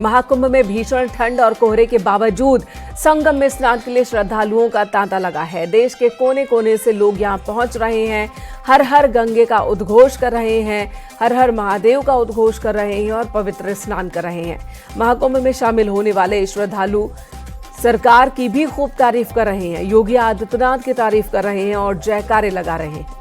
महाकुंभ में भीषण ठंड और कोहरे के बावजूद संगम में स्नान के लिए श्रद्धालुओं का तांता लगा है। देश के कोने कोने से लोग यहां पहुंच रहे हैं, हर हर गंगे का उद्घोष कर रहे हैं, हर हर महादेव का उद्घोष कर रहे हैं और पवित्र स्नान कर रहे हैं। महाकुंभ में शामिल होने वाले श्रद्धालु सरकार की भी खूब तारीफ कर रहे हैं, योगी आदित्यनाथ की तारीफ कर रहे हैं और जयकारे लगा रहे हैं।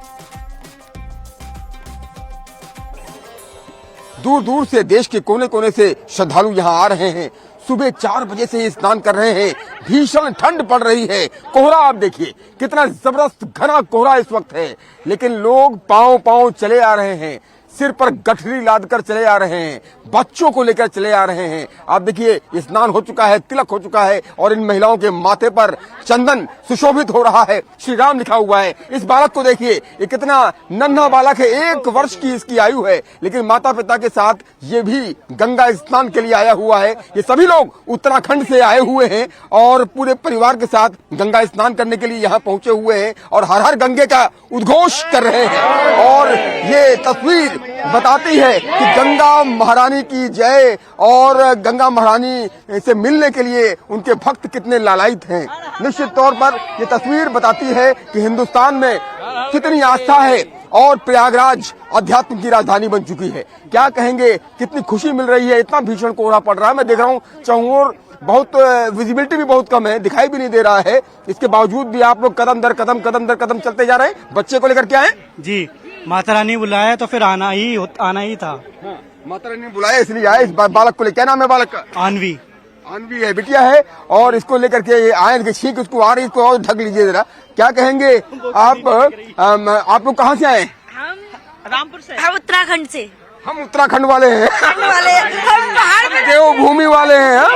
दूर दूर से, देश के कोने कोने से श्रद्धालु यहाँ आ रहे हैं। सुबह 4 बजे से ही स्नान कर रहे हैं। भीषण ठंड पड़ रही है। कोहरा आप देखिए, कितना जबरदस्त घना कोहरा इस वक्त है, लेकिन लोग पांव पांव चले आ रहे हैं, सिर पर गठरी लाद कर चले आ रहे हैं, बच्चों को लेकर चले आ रहे हैं। आप देखिए, स्नान हो चुका है, तिलक हो चुका है और इन महिलाओं के माथे पर चंदन सुशोभित हो रहा है, श्री राम लिखा हुआ है। इस बालक को देखिए, ये कितना नन्हा बालक है, 1 वर्ष की इसकी आयु है, लेकिन माता पिता के साथ ये भी गंगा स्नान के लिए आया हुआ है। ये सभी लोग उत्तराखंड से आए हुए हैं और पूरे परिवार के साथ गंगा स्नान करने के लिए यहाँ पहुंचे हुए हैं और हर हर गंगे का उद्घोष कर रहे हैं। और ये तस्वीर बताती है कि गंगा महारानी की जय और गंगा महारानी से मिलने के लिए उनके भक्त कितने लालायित हैं। निश्चित तौर पर ये तस्वीर बताती है कि हिंदुस्तान में कितनी आस्था है और प्रयागराज अध्यात्म की राजधानी बन चुकी है। क्या कहेंगे, कितनी खुशी मिल रही है। इतना भीषण कोहरा पड़ रहा है, मैं देख रहा हूँ चारों ओर बहुत विजिबिलिटी भी बहुत कम है, दिखाई भी नहीं दे रहा है। इसके बावजूद भी आप लोग कदम दर कदम चलते जा रहे हैं। बच्चे को लेकर क्या है जी, माता रानी बुलाया तो फिर आना ही था। हाँ, माता रानी ने बुलाया इसलिए आए। इस बालक को ले, क्या नाम है बालक का? आनवी है, बिटिया है और इसको लेकर के आए, छींक उसको आ रही, इसको और ढक लीजिए जरा। क्या कहेंगे आप लोग कहाँ से आए? हम रामपुर से। हम उत्तराखंड से। हम उत्तराखंड वाले हैं। हम पहाड़ में देवभूमि वाले हैं। हम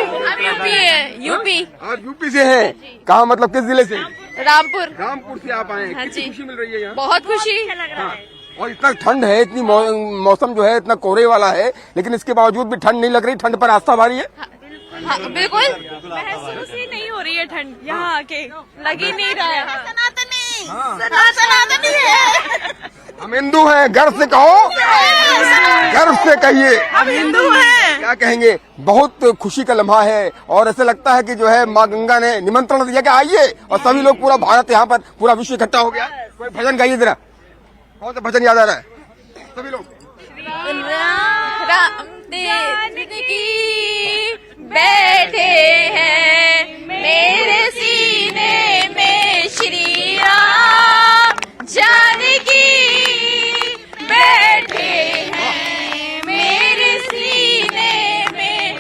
यूपी और यूपी से हैं। कहाँ, मतलब किस जिले से? रामपुर से आप आए हैं। हाँ कितनी जी, खुशी मिल रही है यहाँ? बहुत खुशी। हाँ। और इतना ठंड है, इतनी मौसम जो है इतना कोहरे वाला है, लेकिन इसके बावजूद भी ठंड नहीं लग रही। ठंड पर आस्था भारी है। हाँ, बिल्कुल महसूस ही नहीं हो रही है ठंड, यहाँ आके लग ही नहीं रहा है। सनातनी है। हम हिंदू हैं, गर्व से कहो, गर्व से कहिए हम हिंदू हैं। क्या कहेंगे, बहुत खुशी का लम्हा है और ऐसे लगता है कि जो है माँ गंगा ने निमंत्रण दिया कि आइए, और सभी लोग, पूरा भारत यहाँ पर, पूरा विश्व इकट्ठा हो गया। कोई भजन गाइए जरा, कौन सा भजन याद आ रहा है? सभी लोग रामदेव की बैठे हैं मेरे सीने में श्री राम, जानकी बैठे हैं मेरे सीने में।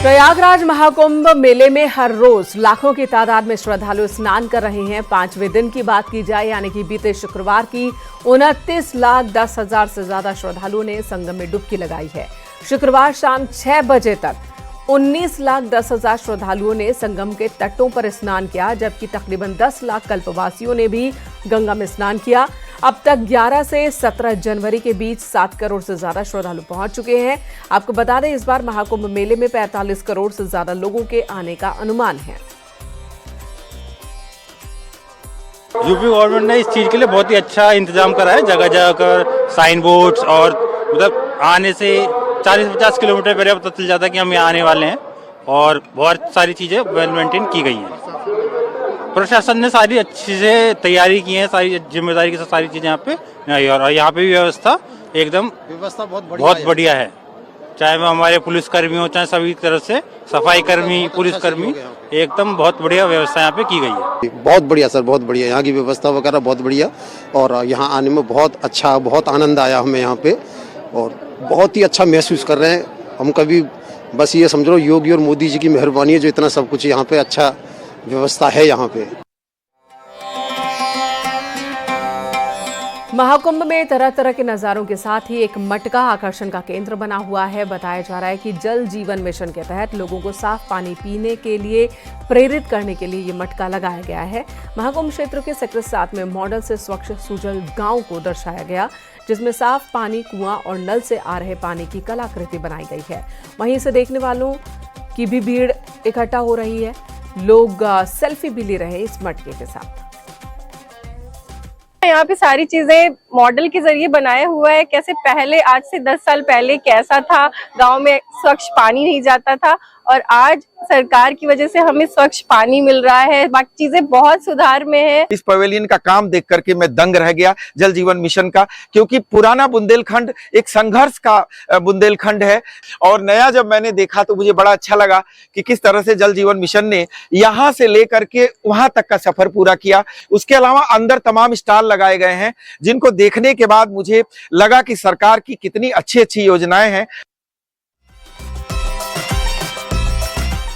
प्रयागराज महाकुंभ मेले में हर रोज लाखों की तादाद में श्रद्धालु स्नान कर रहे हैं। 5वें दिन की बात की जाए, यानी कि बीते शुक्रवार की 29,10,000 से ज्यादा श्रद्धालुओं ने संगम में डुबकी लगाई है। शुक्रवार शाम 6 बजे तक 19,10,000 श्रद्धालुओं ने संगम के तटों पर स्नान किया, जबकि तकरीबन 10 लाख कल्पवासियों ने भी गंगा में स्नान किया। अब तक 11 से 17 जनवरी के बीच 7 करोड़ से ज्यादा श्रद्धालु पहुंच चुके हैं। आपको बता दें, इस बार महाकुंभ मेले में 45 करोड़ से ज्यादा लोगों के आने का अनुमान है। यूपी गवर्नमेंट ने इस चीज के लिए बहुत ही अच्छा इंतजाम करा है। जगह जगह कर साइन बोर्ड्स और मतलब आने से 40-50 किलोमीटर पहले पता चल जाता है कि हम यहाँ आने वाले हैं, और बहुत सारी चीजें वेल मेंटेन की गई हैं। प्रशासन ने सारी अच्छी से तैयारी की है, सारी जिम्मेदारी के साथ सारी चीजें यहाँ पे, और यहाँ पे भी व्यवस्था बहुत बढ़िया है। चाहे वो हमारे पुलिसकर्मी हो, चाहे सभी तरह से सफाई कर्मी, पुलिसकर्मी, एकदम बहुत बढ़िया व्यवस्था यहाँ पे की गई है। बहुत बढ़िया सर, बहुत बढ़िया। यहाँ की व्यवस्था वगैरह बहुत बढ़िया, और यहाँ आने में बहुत अच्छा, बहुत आनंद आया हमें यहाँ पे, और बहुत ही अच्छा महसूस कर रहे हैं हम। कभी बस ये समझ लो योगी और मोदी जी की मेहरबानी है, जो इतना सब कुछ यहाँ पे अच्छा व्यवस्था है यहाँ पे। महाकुंभ में तरह तरह के नजारों के साथ ही एक मटका आकर्षण का केंद्र बना हुआ है। बताया जा रहा है कि जल जीवन मिशन के तहत लोगों को साफ पानी पीने के लिए प्रेरित करने के लिए ये मटका लगाया गया है। महाकुंभ क्षेत्र के सेक्टर 7 में मॉडल से स्वच्छ सुजल गांव को दर्शाया गया, जिसमें साफ पानी, कुआं और नल से आ रहे पानी की कलाकृति बनाई गई है। वहीं इसे देखने वालों की भी भीड़ इकट्ठा हो रही है। लोग सेल्फी भी ले रहे हैं इस मटके के साथ। यहाँ पे सारी चीजें मॉडल के जरिए बनाया हुआ है। कैसे पहले आज से 10 साल पहले कैसा था, गांव में स्वच्छ पानी नहीं जाता था और आज सरकार की वजह से हमें स्वच्छ पानी मिल रहा है। बाकी चीजें बहुत सुधार में है। इस पवेलियन का काम देख करके मैं दंग रह गया जल जीवन मिशन का, क्योंकि पुराना बुंदेलखंड एक संघर्ष का बुंदेलखंड है और नया जब मैंने देखा तो मुझे बड़ा अच्छा लगा कि किस तरह से जल जीवन मिशन ने यहाँ से लेकर के वहां तक का सफर पूरा किया। उसके अलावा अंदर तमाम स्टॉल लगाए गए हैं जिनको देखने के बाद मुझे लगा कि सरकार की कितनी अच्छी अच्छी योजनाएं हैं।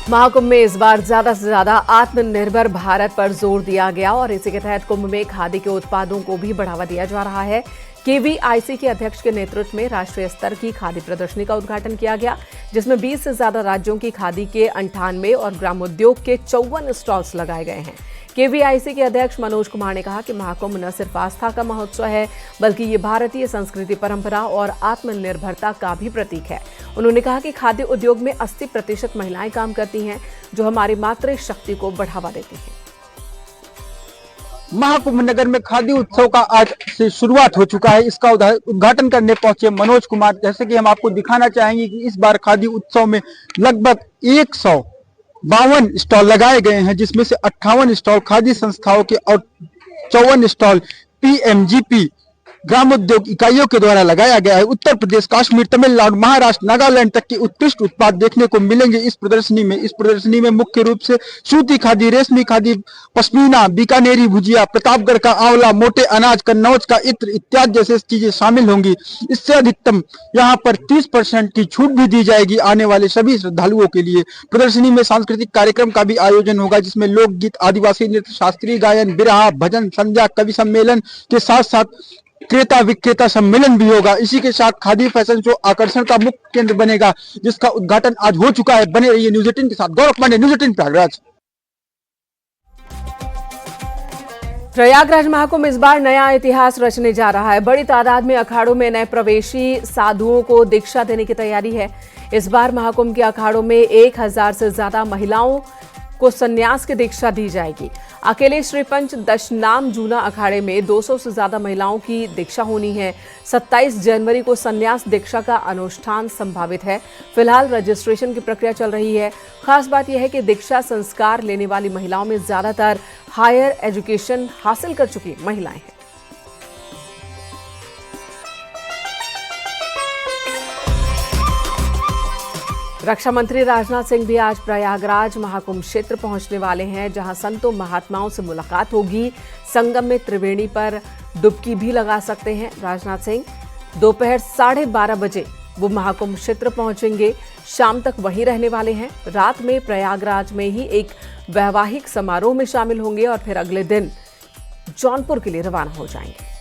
महाकुंभ में इस बार ज्यादा से ज्यादा आत्मनिर्भर भारत पर जोर दिया गया और इसी के तहत कुंभ में खादी के उत्पादों को भी बढ़ावा दिया जा रहा है। केवीआईसी के अध्यक्ष के नेतृत्व में राष्ट्रीय स्तर की खादी प्रदर्शनी का उद्घाटन किया गया, जिसमें 20 से ज्यादा राज्यों की खादी के 98 और ग्रामोद्योग के 54 स्टॉल्स लगाए गए हैं। केवीआईसी के अध्यक्ष मनोज कुमार ने कहा कि महाकुंभ न सिर्फ आस्था का महोत्सव है, बल्कि ये भारतीय संस्कृति, परंपरा और आत्मनिर्भरता का भी प्रतीक है। उन्होंने कहा कि खाद्य उद्योग में 80% महिलाएं काम करती हैं, जो हमारी मातृशक्ति को बढ़ावा देती हैं। महाकुंभ नगर में खादी उत्सव का आज से शुरुआत हो चुका है। इसका उद्घाटन करने पहुंचे मनोज कुमार, जैसे कि हम आपको दिखाना चाहेंगे कि इस बार खादी उत्सव में लगभग 152 स्टॉल लगाए गए हैं, जिसमें से 58 स्टॉल खादी संस्थाओं के और 54 स्टॉल पीएमजीपी ग्रामोद्योग इकाइयों के द्वारा लगाया गया है। उत्तर प्रदेश, कश्मीर, तमिलनाडु, महाराष्ट्र, नागालैंड तक के उत्कृष्ट उत्पाद देखने को मिलेंगे इस प्रदर्शनी में मुख्य रूप से सूती खादी, रेशमी खादी, पश्मीना, बीकानेरी भुजिया, प्रतापगढ़ का आंवला, मोटे अनाज, कन्नौज का इत्र इत्यादि जैसे चीजें शामिल होंगी। इससे अधिकतम यहाँ पर 30% की छूट भी दी जाएगी आने वाले सभी श्रद्धालुओं के लिए। प्रदर्शनी में सांस्कृतिक कार्यक्रम का भी आयोजन होगा, जिसमें लोकगीत, आदिवासी नृत्य, शास्त्रीय गायन, बिरहा, भजन, संध्या, कवि सम्मेलन के साथ साथ क्रेता विक्रेता सम्मेलन भी होगा। इसी के साथ खादी फैशन शो आकर्षण का मुख्य केंद्र बनेगा, जिसका उद्घाटन आज हो चुका है। बने रहिए न्यूज 18 के साथ। गौरव पांडे, न्यूज 18 प्रयागराज। प्रयागराज महाकुंभ इस बार नया इतिहास रचने जा रहा है। बड़ी तादाद में अखाड़ों में नए प्रवेशी साधुओं को दीक्षा देने की तैयारी है। इस बार महाकुंभ के अखाड़ों में 1000 से ज्यादा महिलाओं को संन्यास की दीक्षा दी जाएगी। अकेले श्री पंच दशनाम जूना अखाड़े में 200 से ज्यादा महिलाओं की दीक्षा होनी है। 27 जनवरी को संन्यास दीक्षा का अनुष्ठान संभावित है। फिलहाल रजिस्ट्रेशन की प्रक्रिया चल रही है। खास बात यह है कि दीक्षा संस्कार लेने वाली महिलाओं में ज्यादातर हायर एजुकेशन हासिल कर चुकी महिलाएं हैं। रक्षा मंत्री राजनाथ सिंह भी आज प्रयागराज महाकुंभ क्षेत्र पहुंचने वाले हैं, जहां संतों महात्माओं से मुलाकात होगी। संगम में त्रिवेणी पर डुबकी भी लगा सकते हैं राजनाथ सिंह। दोपहर 12:30 बजे वो महाकुंभ क्षेत्र पहुंचेंगे। शाम तक वहीं रहने वाले हैं। रात में प्रयागराज में ही एक वैवाहिक समारोह में शामिल होंगे और फिर अगले दिन जौनपुर के लिए रवाना हो जाएंगे।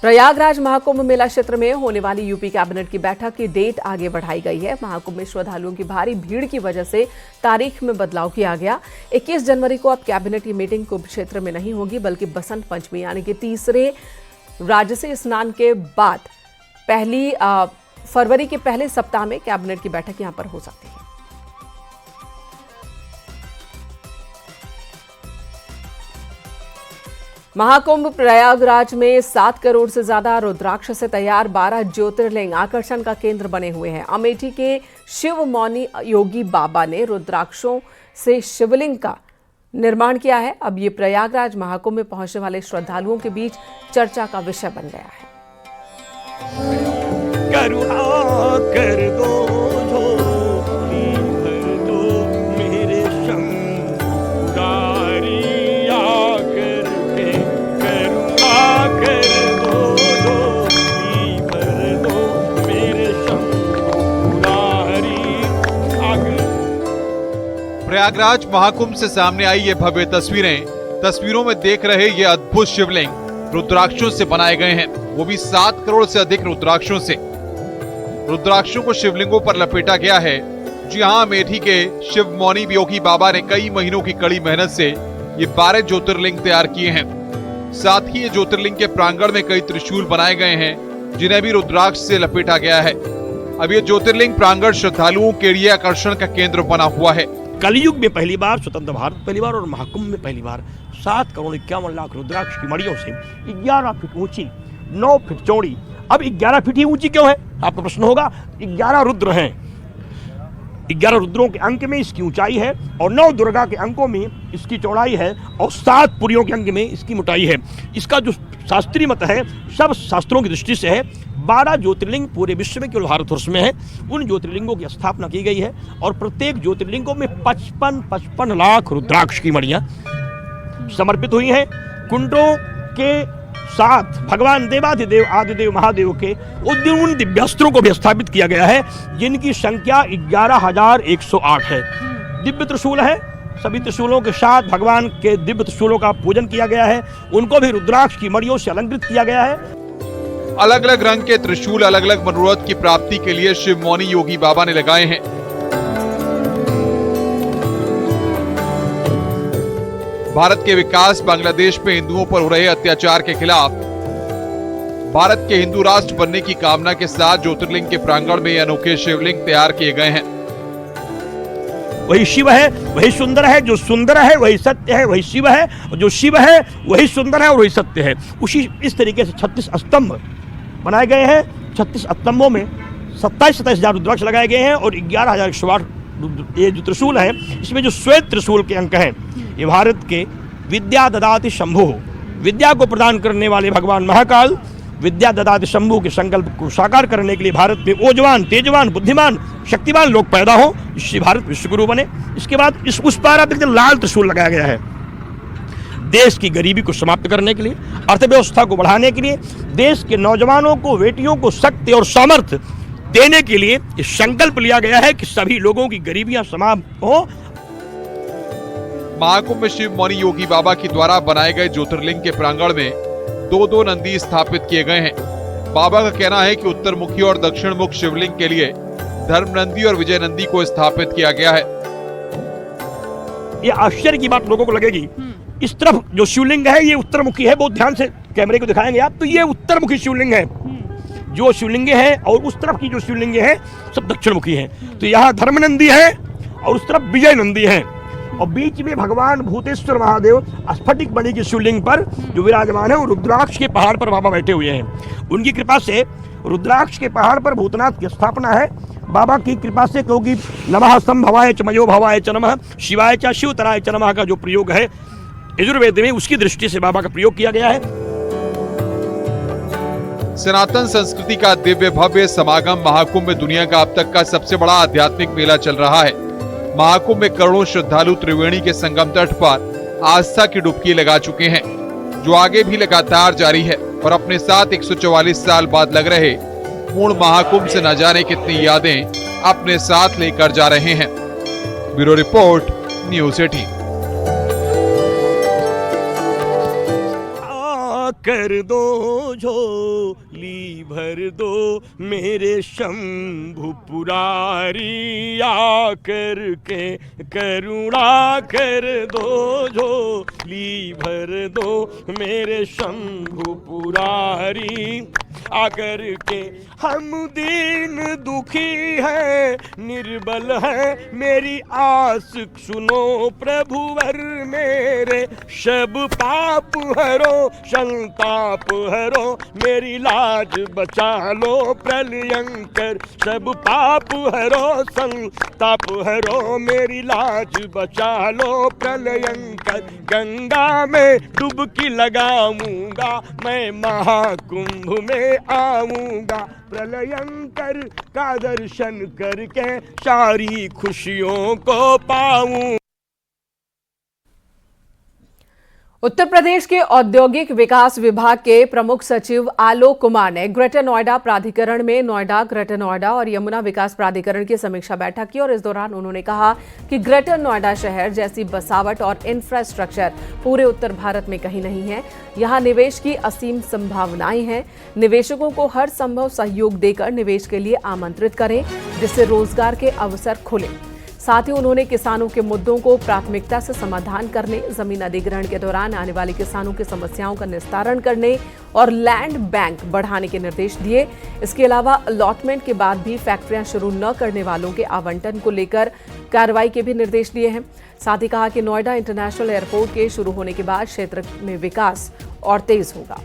प्रयागराज महाकुंभ मेला क्षेत्र में होने वाली यूपी कैबिनेट की बैठक की डेट आगे बढ़ाई गई है। महाकुंभ में श्रद्धालुओं की भारी भीड़ की वजह से तारीख में बदलाव किया गया। 21 जनवरी को अब कैबिनेट की मीटिंग कुंभ क्षेत्र में नहीं होगी, बल्कि बसंत पंचमी यानी कि तीसरे राजसी स्नान के बाद 1 फरवरी के पहले सप्ताह में कैबिनेट की बैठक यहां पर हो सकती है। महाकुंभ प्रयागराज में 7 करोड़ से ज्यादा रुद्राक्ष से तैयार 12 ज्योतिर्लिंग आकर्षण का केंद्र बने हुए हैं। अमेठी के शिव मौनी योगी बाबा ने रुद्राक्षों से शिवलिंग का निर्माण किया है। अब ये प्रयागराज महाकुंभ में पहुंचने वाले श्रद्धालुओं के बीच चर्चा का विषय बन गया है। करुणा कर दो मेरे प्रयागराज महाकुंभ से सामने आई ये भव्य तस्वीरों में देख रहे ये अद्भुत शिवलिंग रुद्राक्षों से बनाए गए हैं, वो भी 7 करोड़ से अधिक रुद्राक्षों से। रुद्राक्षों को शिवलिंगों पर लपेटा गया है। जी हाँ, अमेठी के शिव मौनी योगी बाबा ने कई महीनों की कड़ी मेहनत से ये 12 ज्योतिर्लिंग तैयार किए हैं। साथ ही ये ज्योतिर्लिंग के प्रांगण में कई त्रिशूल बनाए गए हैं, जिन्हें भी रुद्राक्ष से लपेटा गया है। अब ये ज्योतिर्लिंग प्रांगण श्रद्धालुओं के लिए आकर्षण का केंद्र बना हुआ है। कलयुग में पहली बार, स्वतंत्र भारत पहली बार और महाकुंभ में पहली बार 7,51,00,000 रुद्राक्ष की मणियों से 11 फीट ऊंची, 9 फीट चौड़ी। अब 11 फीट ही ऊंची क्यों है, आपका प्रश्न होगा। 11 रुद्र हैं, 11 रुद्रों के अंक में इसकी ऊंचाई है और 9 दुर्गा के अंकों में इसकी चौड़ाई है और 7 पुरियों के अंक में इसकी मोटाई है। इसका जो शास्त्रीय मत है, सब शास्त्रों की दृष्टि से है, 12 ज्योतिर्लिंग पूरे विश्व में केवल भारतवर्ष में है। उन ज्योतिर्लिंगों की स्थापना की गई है और प्रत्येक ज्योतिर्लिंगों में 55 लाख रुद्राक्ष की मणियां समर्पित हुई हैं। कुंडों के साथ भगवान देवाधिदेव आदिदेव महादेव के उन दिव्यास्त्रों को भी स्थापित किया गया है, जिनकी संख्या 11,108 है। दिव्य त्रिशूल है, सभी त्रिशूलों के साथ भगवान के दिव्य त्रिशूलों का पूजन किया गया है। उनको भी रुद्राक्ष की मणियों से अलंकृत किया गया है। अलग अलग रंग के त्रिशूल अलग अलग मनोरथ की प्राप्ति के लिए शिव मौनी योगी बाबा ने लगाए हैं। भारत के विकास, बांग्लादेश में हिंदुओं पर हो रहे अत्याचार के खिलाफ भारत के हिंदू राष्ट्र बनने की कामना के साथ ज्योतिर्लिंग के प्रांगण में अनोखे शिवलिंग तैयार किए गए हैं। वही शिव है, वही सुंदर है, जो सुंदर है वही सत्य है, वही शिव है, और जो शिव है वही सुंदर है और वही सत्य है। उसी इस तरीके से 36 स्तंभ बनाए गए हैं। 36 स्तंभों में 27,000 रुद्राक्ष लगाए गए हैं और 11,108 ये जो त्रिशूल है, इसमें जो श्वेत त्रिशूल के अंक हैं, ये भारत के विद्या ददाति शंभु, विद्या को प्रदान करने वाले भगवान महाकाल विद्या ददाति शंभु के संकल्प को साकार करने के लिए भारत में ओजवान, तेजवान, बुद्धिमान, शक्तिवान लोग पैदा हो, इससे भारत विश्वगुरु बने। इसके बाद उस पर आप देखते लाल त्रिशूल लगाया गया है, देश की गरीबी को समाप्त करने के लिए, अर्थव्यवस्था को बढ़ाने के लिए, देश के नौजवानों को, बेटियों को शक्ति और सामर्थ्य देने के लिए ये संकल्प लिया गया है कि सभी लोगों की गरीबियां समाप्त हो। महाकुंभ में शिव मौनी योगी बाबा की द्वारा बनाए गए ज्योतिर्लिंग के प्रांगण में 2-2 नंदी स्थापित किए गए हैं। बाबा का कहना है कि उत्तर मुखी और दक्षिण मुख शिवलिंग के लिए धर्म नंदी और विजय नंदी को स्थापित किया गया है। ये आश्चर्य की बात लोगों को लगेगी, इस तरफ जो शिवलिंग है ये उत्तर मुखी है, बहुत ध्यान से कैमरे को दिखाएंगे आप, तो ये उत्तर मुखी शिवलिंग है जो शिवलिंगे है, और उस तरफ की जो शिवलिंगे है सब दक्षिण मुखी है। तो यहाँ धर्म नंदी है और उस तरफ विजय नंदी है, और बीच में भगवान भूतेश्वर महादेव स्फटिक मणि की शिवलिंग पर जो विराजमान है, वो रुद्राक्ष के पहाड़ पर बाबा बैठे हुए हैं। उनकी कृपा से रुद्राक्ष के पहाड़ पर भूतनाथ की स्थापना है। बाबा की कृपा से, क्योंकि नमः संभवाय च मयो भवाय च नमः शिवाय च शिवतराय च नमः का जो प्रयोग है यजुर्वेद में, उसकी दृष्टि से बाबा का प्रयोग किया गया है। सनातन संस्कृति का दिव्य भव्य समागम महाकुंभ में दुनिया का अब तक का सबसे बड़ा आध्यात्मिक मेला चल रहा है। महाकुंभ में करोड़ों श्रद्धालु त्रिवेणी के संगम तट पर आस्था की डुबकी लगा चुके हैं, जो आगे भी लगातार जारी है और अपने साथ 144 साल बाद लग रहे पूर्ण महाकुंभ से न जाने कितनी यादें अपने साथ लेकर जा रहे हैं। Bureau report, news 18। कर दो झोली भर दो मेरे शंभु पुरारी, आकर के करुणा कर दो झोली भर दो मेरे शंभु पुरारी, आकर के हम दीन दुखी है निर्बल है, मेरी आस सुनो प्रभुवर मेरे, सब पाप हरो संताप हरो, मेरी लाज बचा लो प्रलयंकर, सब पाप हरो संताप हरो, मेरी लाज बचा लो प्रलयंकर, गंगा में डुबकी लगाऊंगा मैं महाकुंभ में आऊंगा, प्रलयंकर का दर्शन करके सारी खुशियों को पाऊं। उत्तर प्रदेश के औद्योगिक विकास विभाग के प्रमुख सचिव आलोक कुमार ने ग्रेटर नोएडा प्राधिकरण में नोएडा, ग्रेटर नोएडा और यमुना विकास प्राधिकरण की समीक्षा बैठक की और इस दौरान उन्होंने कहा कि ग्रेटर नोएडा शहर जैसी बसावट और इंफ्रास्ट्रक्चर पूरे उत्तर भारत में कहीं नहीं है। यहां निवेश की असीम संभावनाएं हैं। निवेशकों को हर संभव सहयोग देकर निवेश के लिए आमंत्रित करें, जिससे रोजगार के अवसर खुले। साथ ही उन्होंने किसानों के मुद्दों को प्राथमिकता से समाधान करने, जमीन अधिग्रहण के दौरान आने वाले किसानों की समस्याओं का निस्तारण करने और लैंड बैंक बढ़ाने के निर्देश दिए। इसके अलावा अलॉटमेंट के बाद भी फैक्ट्रियां शुरू न करने वालों के आवंटन को लेकर कार्रवाई के भी निर्देश दिए हैं। साथ ही कहा कि नोएडा इंटरनेशनल एयरपोर्ट के शुरू होने के बाद क्षेत्र में विकास और तेज होगा।